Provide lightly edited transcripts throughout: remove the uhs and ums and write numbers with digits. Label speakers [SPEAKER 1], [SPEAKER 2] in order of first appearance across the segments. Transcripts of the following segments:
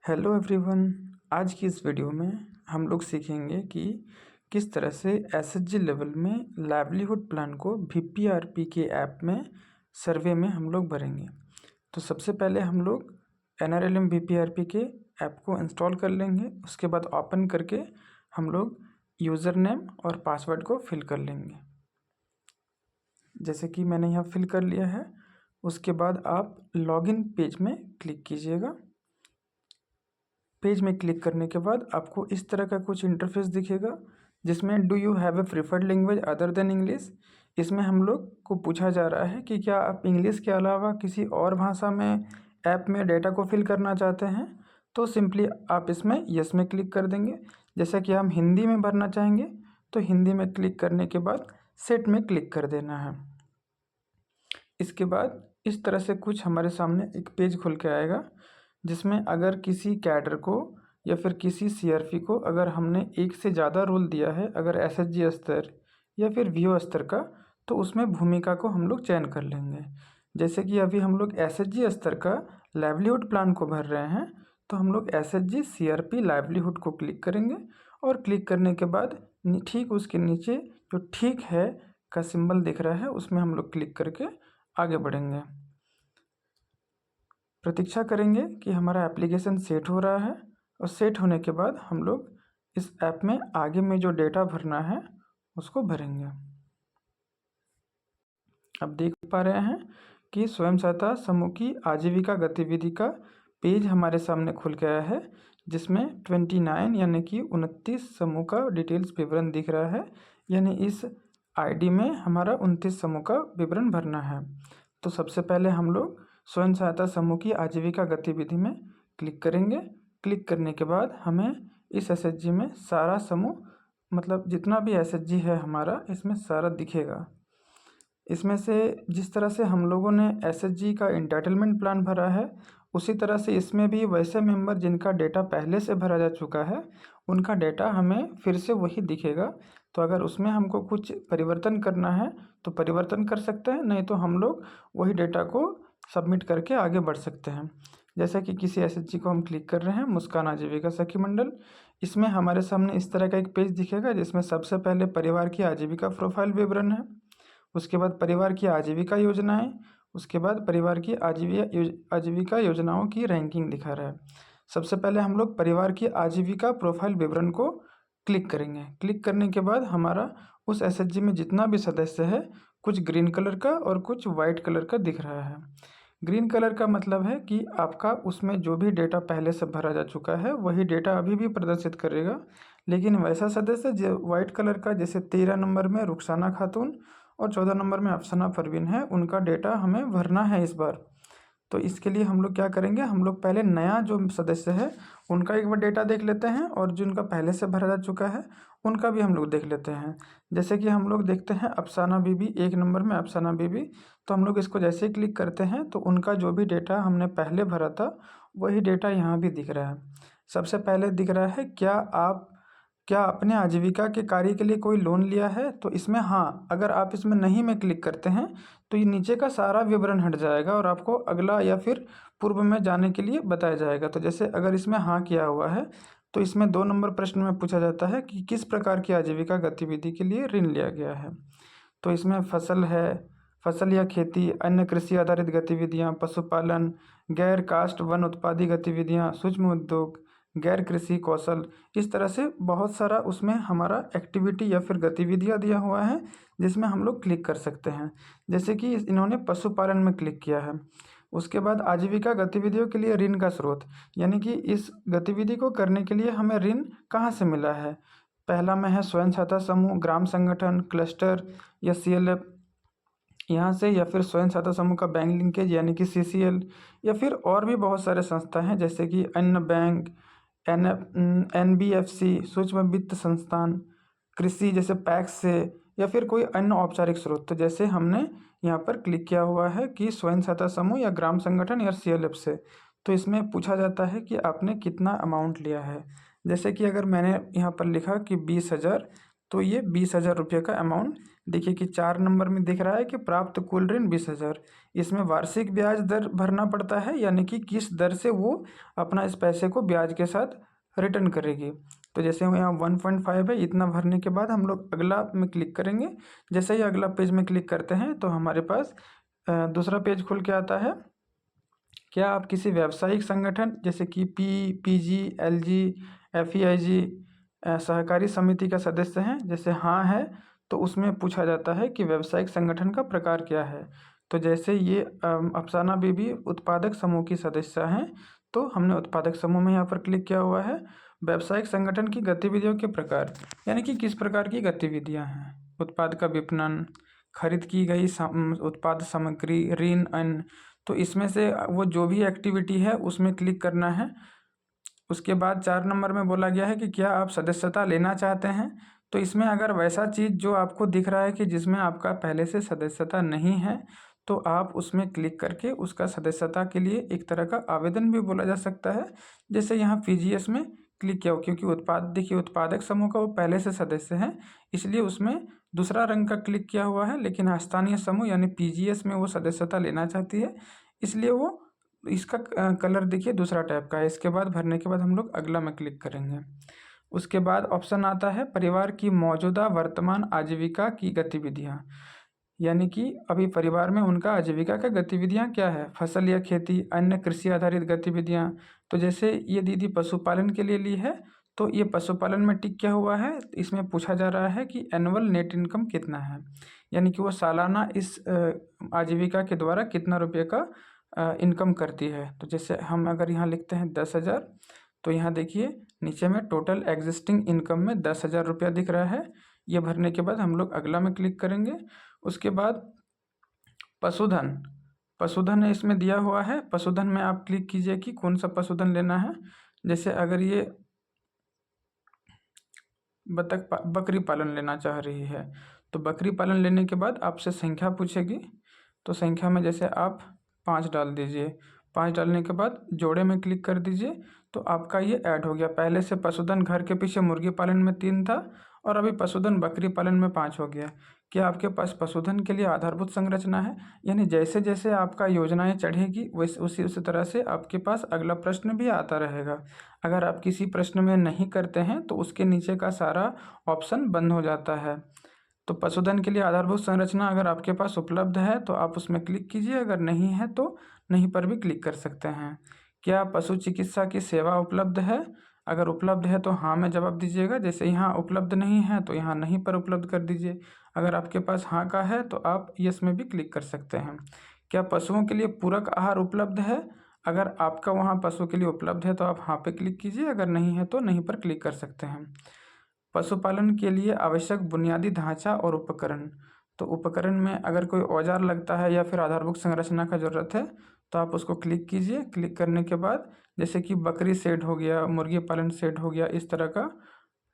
[SPEAKER 1] Hello everyone. आज की इस वीडियो में हम लोग सीखेंगे कि किस तरह से एसएचजी लेवल में लाइवलीहुड प्लान को वीपीआरपी के ऐप में सर्वे में हम लोग भरेंगे। तो सबसे पहले हम लोग एनआरएलएम वीपीआरपी के ऐप को इंस्टॉल कर लेंगे। उसके बाद ओपन करके हम लोग यूज़र नेम और पासवर्ड को फिल कर लेंगे, जैसे कि मैंने यहाँ फिल कर लिया है। उसके बाद आप लॉगिन पेज में क्लिक कीजिएगा। पेज में क्लिक करने के बाद आपको इस तरह का कुछ इंटरफेस दिखेगा, जिसमें do you have a preferred language other than English. इसमें हम लोग को पूछा जा रहा है कि क्या आप इंग्लिश के अलावा किसी और भाषा में ऐप में डेटा को फिल करना चाहते हैं। तो सिंपली आप इसमें यस में क्लिक कर देंगे। जैसा कि हम हिंदी में भरना चाहेंगे तो हिंदी में क्लिक करने के बाद सेट में क्लिक कर देना है। इसके बाद इस तरह से कुछ हमारे सामने एक पेज खुल के आएगा, जिसमें अगर किसी कैडर को या फिर किसी सीआरपी को अगर हमने एक से ज़्यादा रोल दिया है, अगर एसएचजी स्तर या फिर वीओ स्तर का, तो उसमें भूमिका को हम लोग चयन कर लेंगे। जैसे कि अभी हम लोग एसएचजी स्तर का लाइवलीहुड प्लान को भर रहे हैं, तो हम लोग एसएचजी सीआरपी लाइवलीहुड को क्लिक करेंगे और क्लिक करने के बाद ठीक उसके नीचे जो ठीक है का सिंबल दिख रहा है, उसमें हम लोग क्लिक करके आगे बढ़ेंगे। प्रतीक्षा करेंगे कि हमारा एप्लीकेशन सेट हो रहा है, और सेट होने के बाद हम लोग इस ऐप में आगे में जो डेटा भरना है उसको भरेंगे। अब देख पा रहे हैं कि स्वयं सहायता समूह की आजीविका गतिविधि का पेज हमारे सामने खुल गया है, जिसमें 29 यानी कि 29 समूह का डिटेल्स विवरण दिख रहा है। यानी इस आईडी में हमारा 29 समूह का विवरण भरना है। तो सबसे पहले हम लोग स्वयं सहायता समूह की आजीविका गतिविधि में क्लिक करेंगे। क्लिक करने के बाद हमें इस एसएचजी में सारा समूह, मतलब जितना भी एसएचजी है हमारा, इसमें सारा दिखेगा। इसमें से जिस तरह से हम लोगों ने एसएचजी का एंटाइटलमेंट प्लान भरा है, उसी तरह से इसमें भी वैसे मेंबर जिनका डेटा पहले से भरा जा चुका है, उनका डेटा हमें फिर से वही दिखेगा। तो अगर उसमें हमको कुछ परिवर्तन करना है तो परिवर्तन कर सकते हैं, नहीं तो हम लोग वही डेटा को सबमिट करके आगे बढ़ सकते हैं। जैसे कि किसी एसएचजी को हम क्लिक कर रहे हैं, मुस्कान आजीविका सखी मंडल। इसमें हमारे सामने इस तरह का एक पेज दिखेगा, जिसमें सबसे पहले परिवार की आजीविका प्रोफाइल विवरण है, उसके बाद परिवार की आजीविका योजनाएं, उसके बाद परिवार की आजीविका योजनाओं की रैंकिंग दिखा रहा है। सबसे पहले हम लोग परिवार की आजीविका प्रोफाइल विवरण को क्लिक करेंगे। क्लिक करने के बाद हमारा उस एसएचजी में जितना भी सदस्य है, कुछ ग्रीन कलर का और कुछ वाइट कलर का दिख रहा है। ग्रीन कलर का मतलब है कि आपका उसमें जो भी डेटा पहले से भरा जा चुका है वही डेटा अभी भी प्रदर्शित करेगा। लेकिन वैसा सदस्य जो वाइट कलर का, जैसे 13 नंबर में रुखसाना खातून और 14 नंबर में अफसाना परवीन है, उनका डेटा हमें भरना है इस बार। तो इसके लिए हम लोग क्या करेंगे, हम लोग पहले नया जो सदस्य है उनका एक बार डेटा देख लेते हैं, और जिनका पहले से भरा जा चुका है उनका भी हम लोग देख लेते हैं। जैसे कि हम लोग देखते हैं अफसाना बीबी 1 नंबर में, अफसाना बीबी। तो हम लोग इसको जैसे ही क्लिक करते हैं तो उनका जो भी डेटा हमने पहले भरा था वही डेटा यहाँ भी दिख रहा है। सबसे पहले दिख रहा है क्या अपने आजीविका के कार्य के लिए कोई लोन लिया है। तो इसमें हाँ, अगर आप इसमें नहीं में क्लिक करते हैं तो ये नीचे का सारा विवरण हट जाएगा और आपको अगला या फिर पूर्व में जाने के लिए बताया जाएगा। तो जैसे अगर इसमें हाँ किया हुआ है तो इसमें 2 नंबर प्रश्न में पूछा जाता है कि किस प्रकार की आजीविका गतिविधि के लिए ऋण लिया गया है। तो इसमें फसल है, फसल या खेती, अन्य कृषि आधारित गतिविधियाँ, पशुपालन, गैर कास्ट वन उत्पादी गतिविधियाँ, सूक्ष्म उद्योग, गैर कृषि कौशल, इस तरह से बहुत सारा उसमें हमारा एक्टिविटी या फिर गतिविधियाँ दिया हुआ है, जिसमें हम लोग क्लिक कर सकते हैं। जैसे कि इन्होंने पशुपालन में क्लिक किया है। उसके बाद आजीविका गतिविधियों के लिए ऋण का स्रोत, यानी कि इस गतिविधि को करने के लिए हमें ऋण कहाँ से मिला है। पहला में है स्वयं सहायता समूह, ग्राम संगठन, क्लस्टर या सीएलएफ यहाँ से, या फिर स्वयं सहायता समूह का बैंक लिंकेज यानी कि सीसीएल, या फिर और भी बहुत सारे संस्था हैं जैसे कि अन्य बैंक, एनबीएफसी, सूक्ष्म वित्त संस्थान, कृषि जैसे पैक्स से, या फिर कोई अन्य औपचारिक स्रोत। तो जैसे हमने यहाँ पर क्लिक किया हुआ है कि स्वयं सहायता समूह या ग्राम संगठन या सीएलएफ से, तो इसमें पूछा जाता है कि आपने कितना अमाउंट लिया है। जैसे कि अगर मैंने यहाँ पर लिखा कि 20,000, तो ये 20,000 रुपये का अमाउंट देखिए कि 4 नंबर में दिख रहा है कि प्राप्त कुल ऋण 20,000। इसमें वार्षिक ब्याज दर भरना पड़ता है, यानी कि किस दर से वो अपना इस पैसे को ब्याज के साथ रिटर्न करेगी। तो जैसे यहाँ 1.5 है, इतना भरने के बाद हम लोग अगला में क्लिक करेंगे। जैसे ही अगला पेज में क्लिक करते हैं तो हमारे पास दूसरा पेज खुल के आता है। क्या आप किसी व्यावसायिक संगठन जैसे कि पीजी, एलजी, एफईआईजी सहकारी समिति का सदस्य हैं? जैसे हाँ है तो उसमें पूछा जाता है कि व्यावसायिक संगठन का प्रकार क्या है। तो जैसे ये अफसाना बीबी उत्पादक समूह की सदस्य हैं, तो हमने उत्पादक समूह में यहाँ पर क्लिक किया हुआ है। व्यावसायिक संगठन की गतिविधियों के प्रकार, यानी कि किस प्रकार की गतिविधियाँ हैं। उत्पाद का विपणन, खरीद की गई उत्पाद सामग्री, ऋण, अन्य। तो इसमें से वो जो भी एक्टिविटी है उसमें क्लिक करना है। उसके बाद 4 नंबर में बोला गया है कि क्या आप सदस्यता लेना चाहते हैं। तो इसमें अगर वैसा चीज़ जो आपको दिख रहा है कि जिसमें आपका पहले से सदस्यता नहीं है, तो आप उसमें क्लिक करके उसका सदस्यता के लिए एक तरह का आवेदन भी बोला जा सकता है। जैसे यहाँ पीजीएस में क्लिक किया हो, क्योंकि देखिए उत्पादक समूह का वो पहले से सदस्य हैं, इसलिए उसमें दूसरा रंग का क्लिक किया हुआ है। लेकिन स्थानीय समूह यानी पीजीएस में वो सदस्यता लेना चाहती है, इसलिए वो इसका कलर देखिए दूसरा टाइप का है। इसके बाद भरने के बाद हम लोग अगला में क्लिक करेंगे। उसके बाद ऑप्शन आता है परिवार की मौजूदा वर्तमान आजीविका की गतिविधियाँ, यानी कि अभी परिवार में उनका आजीविका का गतिविधियाँ क्या है, फसल या खेती, अन्य कृषि आधारित गतिविधियाँ। तो जैसे ये दीदी पशुपालन के लिए ली है, तो ये पशुपालन में टिक किया हुआ है। इसमें पूछा जा रहा है कि एनुअल नेट इनकम कितना है, यानी कि वो सालाना इस आजीविका के द्वारा कितना रुपये का इनकम करती है। तो जैसे हम अगर यहाँ लिखते हैं 10,000, तो यहाँ देखिए नीचे में टोटल एग्जिस्टिंग इनकम में 10,000 रुपया दिख रहा है। ये भरने के बाद हम लोग अगला में क्लिक करेंगे। उसके बाद पशुधन, पशुधन इसमें दिया हुआ है। पशुधन में आप क्लिक कीजिए कि कौन सा पशुधन लेना है। जैसे अगर ये बकरी पालन लेना चाह रही है, तो बकरी पालन लेने के बाद आपसे संख्या पूछेगी। तो संख्या में जैसे आप 5 डाल दीजिए। 5 डालने के बाद जोड़े में क्लिक कर दीजिए, तो आपका ये ऐड हो गया। पहले से पशुधन घर के पीछे मुर्गी पालन में 3 था, और अभी पशुधन बकरी पालन में 5 हो गया। क्या आपके पास पशुधन के लिए आधारभूत संरचना है? यानी जैसे जैसे आपका योजनाएं चढ़ेगी वैसे उसी तरह से आपके पास अगला प्रश्न भी आता रहेगा। अगर आप किसी प्रश्न में नहीं करते हैं तो उसके नीचे का सारा ऑप्शन बंद हो जाता है। तो पशुधन के लिए आधारभूत संरचना अगर आपके पास उपलब्ध है तो आप उसमें क्लिक कीजिए, अगर नहीं है तो नहीं पर भी क्लिक कर सकते हैं। क्या पशु चिकित्सा की सेवा उपलब्ध है? अगर उपलब्ध है तो हाँ में जवाब दीजिएगा। जैसे यहाँ उपलब्ध नहीं है तो यहाँ नहीं पर उपलब्ध कर दीजिए। अगर आपके पास हाँ का है तो आप यस में भी क्लिक कर सकते हैं। क्या पशुओं के लिए पूरक आहार उपलब्ध है? अगर आपका वहाँ पशु के लिए उपलब्ध है तो आप हाँ पे क्लिक कीजिए, अगर नहीं है तो नहीं पर क्लिक कर सकते हैं। पशुपालन के लिए आवश्यक बुनियादी ढांचा और उपकरण, तो उपकरण में अगर कोई औजार लगता है या फिर आधारभूत संरचना का ज़रूरत है तो आप उसको क्लिक कीजिए। क्लिक करने के बाद जैसे कि बकरी शेड हो गया, मुर्गी पालन शेड हो गया, इस तरह का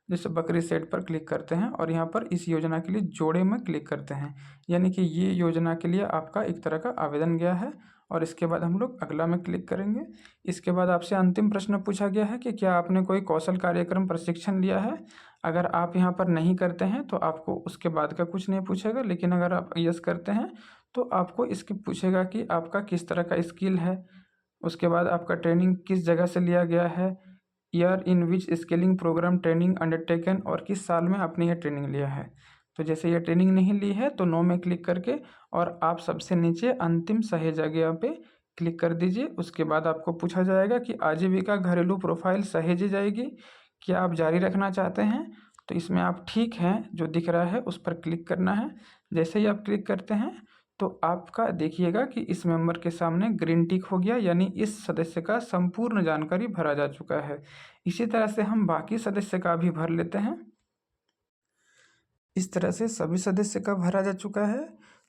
[SPEAKER 1] जैसे बकरी शेड पर क्लिक करते हैं और यहाँ पर इस योजना के लिए जोड़े में क्लिक करते हैं, यानी कि ये योजना के लिए आपका एक तरह का आवेदन गया है। और इसके बाद हम लोग अगला में क्लिक करेंगे। इसके बाद आपसे अंतिम प्रश्न पूछा गया है कि क्या आपने कोई कौशल कार्यक्रम प्रशिक्षण लिया है। अगर आप यहाँ पर नहीं करते हैं तो आपको उसके बाद का कुछ नहीं पूछेगा, लेकिन अगर आप यस करते हैं तो आपको इसकी पूछेगा कि आपका किस तरह का स्किल है। उसके बाद आपका ट्रेनिंग किस जगह से लिया गया है, year in which skilling programme training undertaken, और किस साल में आपने ये ट्रेनिंग लिया है। तो जैसे ये ट्रेनिंग नहीं ली है तो नो में क्लिक करके और आप सबसे नीचे अंतिम सही जगह पे क्लिक कर दीजिए। उसके बाद आपको पूछा जाएगा कि आजीविका घरेलू प्रोफाइल सहेजी जाएगी, क्या आप जारी रखना चाहते हैं। तो इसमें आप ठीक हैं जो दिख रहा है उस पर क्लिक करना है। जैसे ही आप क्लिक करते हैं तो आपका देखिएगा कि इस मेंबर के सामने ग्रीन टिक हो गया, यानी इस सदस्य का संपूर्ण जानकारी भरा जा चुका है। इसी तरह से हम बाकी सदस्य का भी भर लेते हैं। इस तरह से सभी सदस्य का भरा जा चुका है,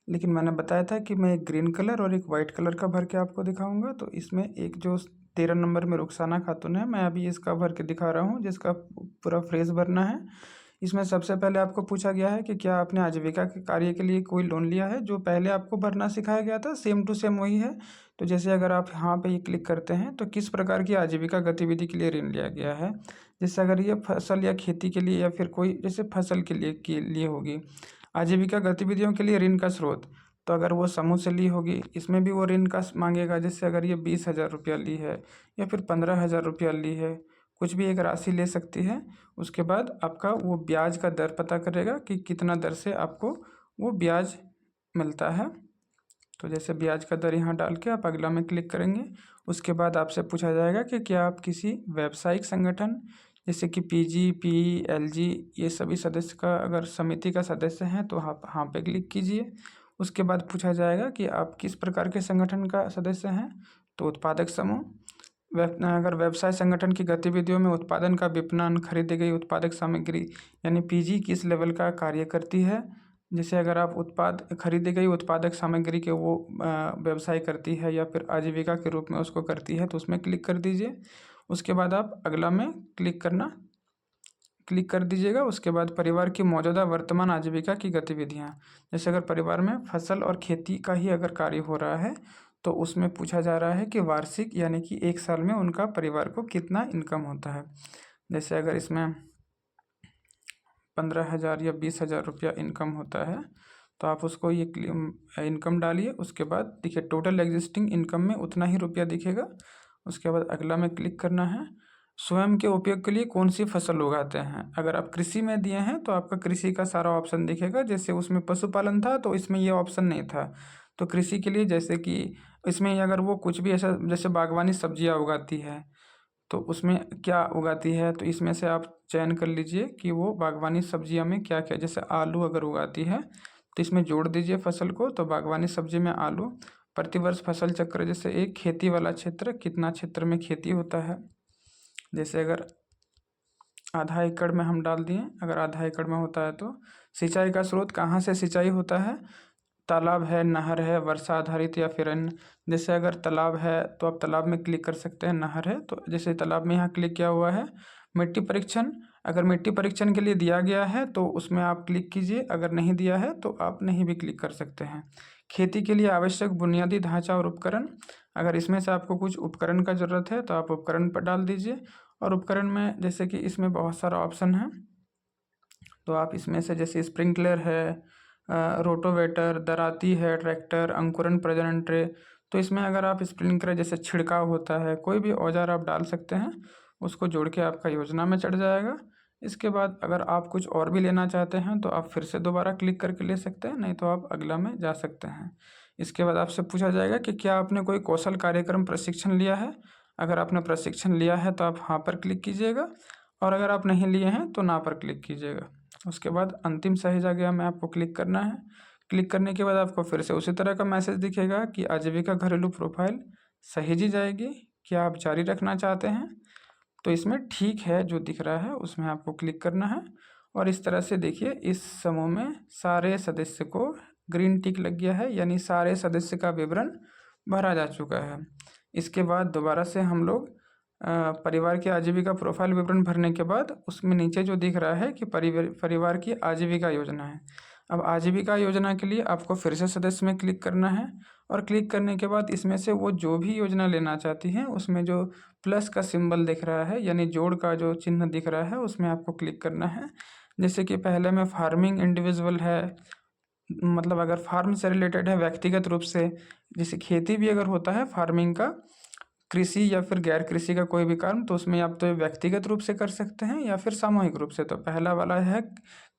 [SPEAKER 1] लेकिन मैंने बताया था कि मैं एक ग्रीन कलर और एक वाइट कलर का भर के आपको दिखाऊंगा। तो इसमें एक जो 13 नंबर में रुखसाना खातून है, मैं अभी इसका भर के दिखा रहा हूँ जिसका पूरा फ्रेज भरना है। इसमें सबसे पहले आपको पूछा गया है कि क्या आपने आजीविका के कार्य के लिए कोई लोन लिया है। जो पहले आपको भरना सिखाया गया था सेम टू सेम वही है। तो जैसे अगर आप यहाँ पे ये क्लिक करते हैं तो किस प्रकार की आजीविका गतिविधि के लिए ऋण लिया गया है। जैसे अगर ये फसल या खेती के लिए या फिर कोई जैसे फसल के लिए होगी आजीविका गतिविधियों के लिए ऋण का स्रोत, तो अगर वो समूह से ली होगी इसमें भी वो ऋण का मांगेगा। जैसे अगर ये 20,000 रुपया ली है या फिर 15,000 रुपया ली है, कुछ भी एक राशि ले सकती है। उसके बाद आपका वो ब्याज का दर पता करेगा कि कितना दर से आपको वो ब्याज मिलता है। तो जैसे ब्याज का दर यहाँ डाल के आप अगला में क्लिक करेंगे। उसके बाद आपसे पूछा जाएगा कि क्या आप किसी व्यावसायिक संगठन जैसे कि पीजी, पी, एलजी ये सभी सदस्य का अगर समिति का सदस्य हैं तो आप हाँ पे क्लिक कीजिए। उसके बाद पूछा जाएगा कि आप किस प्रकार के संगठन का सदस्य हैं, तो उत्पादक समूह। अगर व्यवसाय संगठन की गतिविधियों में उत्पादन का विपणन, खरीदी गई उत्पादक सामग्री यानी पीजी किस लेवल का कार्य करती है। जैसे अगर आप खरीदी गई उत्पादक सामग्री के वो व्यवसाय करती है या फिर आजीविका के रूप में उसको करती है तो उसमें क्लिक कर दीजिए। उसके बाद आप अगला में क्लिक कर दीजिएगा। उसके बाद परिवार की मौजूदा वर्तमान आजीविका की गतिविधियाँ, जैसे अगर परिवार में फसल और खेती का ही अगर कार्य हो रहा है तो उसमें पूछा जा रहा है कि वार्षिक यानी कि एक साल में उनका परिवार को कितना इनकम होता है। जैसे अगर इसमें 15,000 या 20,000 रुपया इनकम होता है तो आप उसको ये इनकम डालिए। उसके बाद देखिए टोटल एग्जिस्टिंग इनकम में उतना ही रुपया दिखेगा। उसके बाद अगला में क्लिक करना है। स्वयं के उपयोग के लिए कौन सी फसल उगाते हैं। अगर आप कृषि में दिए हैं तो आपका कृषि का सारा ऑप्शन दिखेगा। जैसे उसमें पशुपालन था तो इसमें ये ऑप्शन नहीं था। तो कृषि के लिए जैसे कि इसमें अगर वो कुछ भी ऐसा जैसे बागवानी सब्जियां उगाती है तो उसमें क्या उगाती है, तो इसमें से आप चयन कर लीजिए कि वो बागवानी सब्जियां में क्या क्या, जैसे आलू अगर उगाती है तो इसमें जोड़ दीजिए फसल को। तो बागवानी सब्जी में आलू। प्रतिवर्ष फसल चक्र, जैसे एक खेती वाला क्षेत्र कितना क्षेत्र में खेती होता है। जैसे अगर आधा एकड़ में हम डाल दिए, अगर आधा एकड़ में होता है तो सिंचाई का स्रोत कहाँ से सिंचाई होता है, तालाब है, नहर है, वर्षा आधारित या फिर अन्य। जैसे अगर तालाब है तो आप तालाब में क्लिक कर सकते हैं, नहर है तो जैसे तालाब में यहाँ क्लिक किया हुआ है। मिट्टी परीक्षण, अगर मिट्टी परीक्षण के लिए दिया गया है तो उसमें आप क्लिक कीजिए, अगर नहीं दिया है तो आप नहीं भी क्लिक कर सकते हैं। खेती के लिए आवश्यक बुनियादी ढांचा और उपकरण, अगर इसमें से आपको कुछ उपकरण का ज़रूरत है तो आप उपकरण पर डाल दीजिए। और उपकरण में जैसे कि इसमें बहुत सारा ऑप्शन है तो आप इसमें से जैसे स्प्रिंकलर है, रोटोवेटर, दराती है, ट्रैक्टर, अंकुरन प्रजनन ट्रे। तो इसमें अगर आप स्प्रिंकलर जैसे छिड़काव होता है, कोई भी औजार आप डाल सकते हैं, उसको जोड़ के आपका योजना में चढ़ जाएगा। इसके बाद अगर आप कुछ और भी लेना चाहते हैं तो आप फिर से दोबारा क्लिक करके ले सकते हैं, नहीं तो आप अगला में जा सकते हैं। इसके बाद आपसे पूछा जाएगा कि क्या आपने कोई कौशल कार्यक्रम प्रशिक्षण लिया है। अगर आपने प्रशिक्षण लिया है तो आप हाँ पर क्लिक कीजिएगा, और अगर आप नहीं लिए हैं तो ना पर क्लिक कीजिएगा। उसके बाद अंतिम सहेजा गया में आपको क्लिक करना है। क्लिक करने के बाद आपको फिर से उसी तरह का मैसेज दिखेगा कि आजीविका घरेलू प्रोफाइल सहेजी जाएगी, क्या आप जारी रखना चाहते हैं। तो इसमें ठीक है जो दिख रहा है उसमें आपको क्लिक करना है। और इस तरह से देखिए इस समूह में सारे सदस्य को ग्रीन टिक लग गया है, यानी सारे सदस्य का विवरण भरा जा चुका है। इसके बाद दोबारा से हम लोग परिवार की आजीविका प्रोफाइल विवरण भरने के बाद उसमें नीचे जो दिख रहा है कि परिवार की आजीविका योजना है। अब आजीविका योजना के लिए आपको फिर से सदस्य में क्लिक करना है, और क्लिक करने के बाद इसमें से वो जो भी योजना लेना चाहती हैं उसमें जो प्लस का सिंबल दिख रहा है यानी जोड़ का जो चिन्ह दिख रहा है उसमें आपको क्लिक करना है। जैसे कि पहले में फार्मिंग इंडिविजुअल है, मतलब अगर फार्म से रिलेटेड है व्यक्तिगत रूप से, जैसे खेती भी अगर होता है फार्मिंग का, कृषि या फिर गैर कृषि का कोई भी काम, तो उसमें आप तो व्यक्तिगत रूप से कर सकते हैं या फिर सामूहिक रूप से। तो पहला वाला है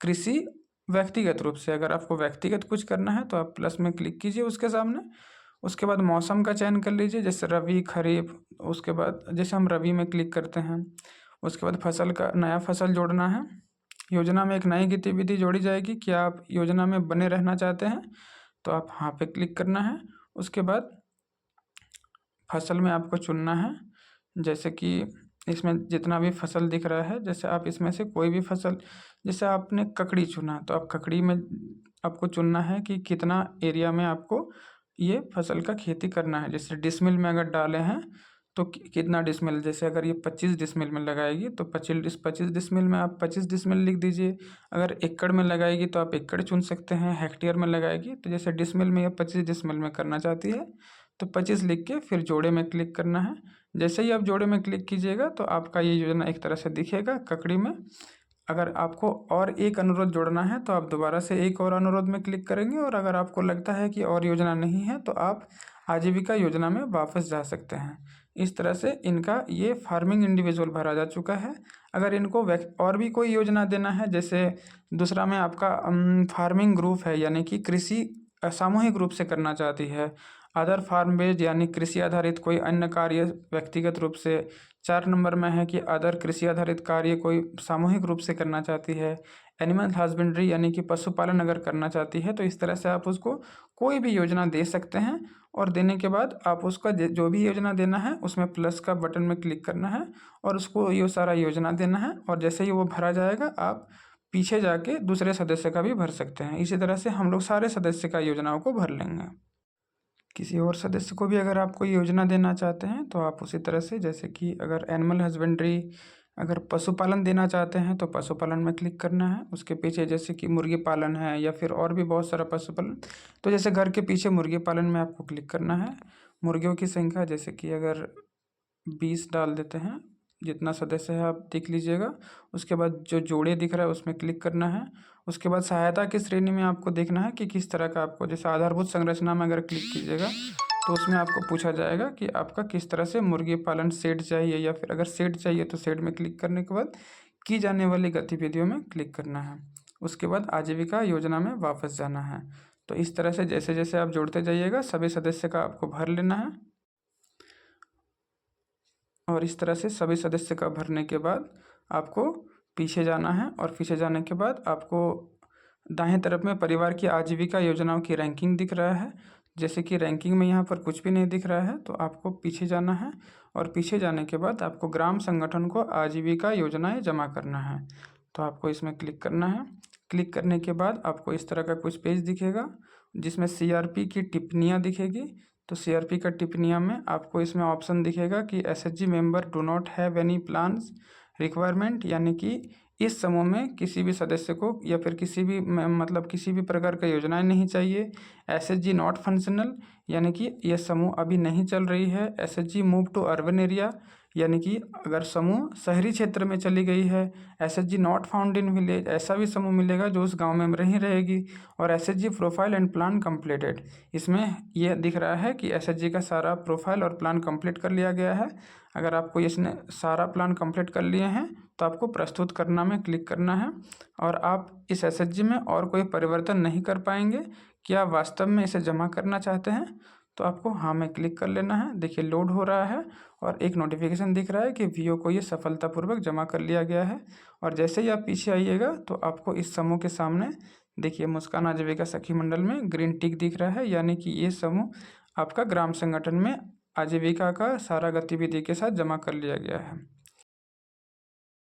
[SPEAKER 1] कृषि व्यक्तिगत रूप से, अगर आपको व्यक्तिगत कुछ करना है तो आप प्लस में क्लिक कीजिए उसके सामने। उसके बाद मौसम का चयन कर लीजिए, जैसे रबी, खरीफ। उसके बाद जैसे हम रबी में क्लिक करते हैं, उसके बाद फसल का नया फसल जोड़ना है। योजना में एक नई गतिविधि जोड़ी जाएगी, क्या आप योजना में बने रहना चाहते हैं, तो आप हाँ पे क्लिक करना है। उसके बाद फसल में आपको चुनना है, जैसे कि इसमें जितना भी फसल दिख रहा है, जैसे आप इसमें से कोई भी फसल, जैसे आपने ककड़ी चुना तो आप ककड़ी में आपको चुनना है कि कितना एरिया में आपको ये फसल का खेती करना है। जैसे डिसमिल में अगर डाले हैं तो कितना डिसमिल, जैसे अगर ये 25 डिसमिल में लगाएगी तो 25 डिसमिल में आप 25 डिसमिल लिख दीजिए। अगर एकड़ में लगाएगी तो आप एकड़ चुन सकते हैं। हेक्टेयर में लगाएगी तो जैसे डिसमिल में या 25 डिसमिल में करना चाहती है तो 25 लिख के फिर जोड़े में क्लिक करना है। जैसे ही आप जोड़े में क्लिक कीजिएगा तो आपका ये योजना एक तरह से दिखेगा ककड़ी में। अगर आपको और एक अनुरोध जोड़ना है तो आप दोबारा से एक और अनुरोध में क्लिक करेंगे, और अगर आपको लगता है कि और योजना नहीं है तो आप आजीविका योजना में वापस जा सकते हैं। इस तरह से इनका ये फार्मिंग इंडिविजुअल भरा जा चुका है। अगर इनको और भी कोई योजना देना है, जैसे दूसरा में आपका फार्मिंग ग्रुप है, यानी कि कृषि सामूहिक रूप से करना चाहती है। अदर फार्म बेस्ड यानी कृषि आधारित कोई अन्य कार्य व्यक्तिगत रूप से। 4 नंबर में है कि अदर कृषि आधारित कार्य कोई सामूहिक रूप से करना चाहती है। एनिमल हस्बेंड्री यानी कि पशुपालन अगर करना चाहती है तो इस तरह से आप उसको कोई भी योजना दे सकते हैं, और देने के बाद आप उसका जो भी योजना देना है उसमें प्लस का बटन में क्लिक करना है और उसको ये सारा योजना देना है। और जैसे ही वो भरा जाएगा आप पीछे जाके दूसरे सदस्य का भी भर सकते हैं। इसी तरह से हम लोग सारे सदस्य का योजनाओं को भर लेंगे। किसी और सदस्य को भी अगर आप कोई योजना देना चाहते हैं तो आप उसी तरह से, जैसे कि अगर एनिमल हस्बेंड्री अगर पशुपालन देना चाहते हैं तो पशुपालन में क्लिक करना है। उसके पीछे जैसे कि मुर्गी पालन है या फिर और भी बहुत सारा पशुपालन, तो जैसे घर के पीछे मुर्गी पालन में आपको क्लिक करना है। मुर्गियों की संख्या जैसे कि अगर 20 डाल देते हैं, जितना सदस्य है आप देख लीजिएगा। उसके बाद जो जोड़े दिख रहा है उसमें क्लिक करना है। उसके बाद सहायता की श्रेणी में आपको देखना है कि किस तरह का आपको, जैसे आधारभूत संरचना में अगर क्लिक कीजिएगा तो उसमें आपको पूछा जाएगा कि आपका किस तरह से मुर्गी पालन शेड चाहिए, या फिर अगर शेड चाहिए तो शेड में क्लिक करने के बाद की जाने वाली गतिविधियों में क्लिक करना है। उसके बाद आजीविका योजना में वापस जाना है। तो इस तरह से जैसे जैसे आप जोड़ते जाइएगा सभी सदस्य का आपको भर लेना है, और इस तरह से सभी सदस्य का भरने के बाद आपको पीछे जाना है, और पीछे जाने के बाद आपको दाएं तरफ में परिवार की आजीविका योजनाओं की रैंकिंग दिख रहा है। जैसे कि रैंकिंग में यहाँ पर कुछ भी नहीं दिख रहा है तो आपको पीछे जाना है, और पीछे जाने के बाद आपको ग्राम संगठन को आजीविका योजनाएं जमा करना है। तो आपको इसमें क्लिक करना है। क्लिक करने के बाद आपको इस तरह का कुछ पेज दिखेगा जिसमें CRP की टिप्पणियाँ दिखेगी। तो CRP का टिप्पणियाँ में आपको इसमें ऑप्शन दिखेगा कि SHG member do not have any plans requirement, यानी कि इस समूह में किसी भी सदस्य को या फिर किसी भी मतलब किसी भी प्रकार का योजनाएं नहीं चाहिए। SHG नॉट फंक्शनल, यानी कि यह समूह अभी नहीं चल रही है। SHG move to urban area, यानी कि अगर समूह शहरी क्षेत्र में चली गई है। SHG not found in village, ऐसा भी समूह मिलेगा जो उस गांव में नहीं रहेगी। और SHG profile and plan completed, इसमें यह दिख रहा है कि SHG का सारा प्रोफाइल और प्लान कंप्लीट कर लिया गया है। अगर आपको इसने सारा प्लान कंप्लीट कर लिए हैं तो आपको प्रस्तुत करना में क्लिक करना है, और आप इस SHG में और कोई परिवर्तन नहीं कर पाएंगे। क्या आप वास्तव में इसे जमा करना चाहते हैं तो आपको हाँ में क्लिक कर लेना है। देखिए लोड हो रहा है और एक नोटिफिकेशन दिख रहा है कि VO को ये सफलतापूर्वक जमा कर लिया गया है। और जैसे ही आप पीछे आइएगा तो आपको इस समूह के सामने देखिए मुस्कान आजीविका सखी मंडल में ग्रीन टिक दिख रहा है, यानी कि ये समूह आपका ग्राम संगठन में आजीविका का सारा गतिविधि के साथ जमा कर लिया गया है।